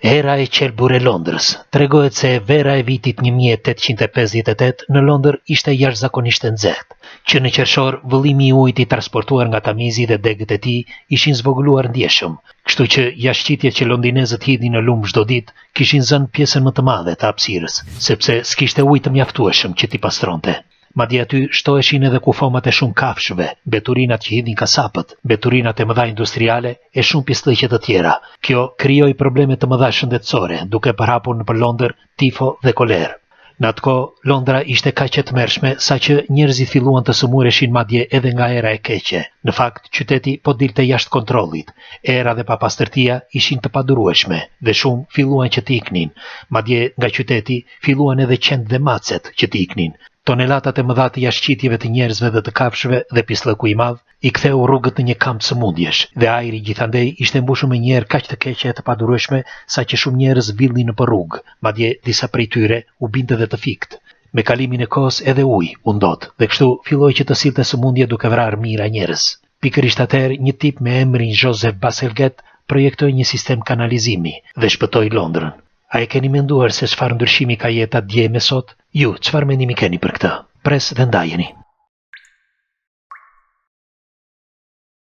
Era e qelbur e Londrës. Tregohet se vera e vitit 1858 në Londër ishte jashtëzakonisht e nxehtë, që në qershor vëllimi i ujit i transportuar nga Tamizi dhe degët e tij ishin zvogëluar ndjeshëm, kështu që jashtëqitjet që londinezët hidhin në lum çdo ditë kishin zënë pjesën më të madhe të hapësirës, sepse s'kishte ujë të mjaftueshëm që t'i pastronte. Madje aty shtoheshin edhe kufomat e shumë kafshëve, beturinat që hidhin kasapët, beturinat e mëdha industriale e shumë pjesëllëqe të tjera. Kjo krijoi probleme të mëdha shëndetësore, duke përhapur nëpër Londër tifo dhe kolerë. Në atë kohë, Londra ishte kaq e tmerrshme saqë njerëzit filluan të sëmureshin madje edhe nga era e keqe. Në fakt, qyteti po dilte jashtë kontrollit. Era dhe papastërtia ishin të padurueshme dhe shumë filluan që të iknin. Madje nga qyteti filluan edhe qenë dhe macet që të iknin. Tonelatat e mëdha të jashtëqitjeve të njerëzve dhe të kafshëve dhe pislëku i madh i ktheu rrugët në një kamp sëmundjesh, dhe ajri gjithandej ishte mbushur me një erë kaq të keqe e të padurueshme saqë shumë njerëz villnin nëpër rrugë, madje disa prej tyre u binte dhe të fikt. Me kalimin e kohës edhe uji u ndot dhe kështu filloi që të sillte sëmundje duke vrarë mijëra njerëz. Pikërisht atëherë një tip me emrin Joseph Bazalgette projektoi një sistem kanalizimi dhe shpëtoi Londrën. A e keni menduar se çfarë ndryshimi ka jeta dje me sot? Ju, çfarë mendimi keni për këtë? Pres dhe ndajeni.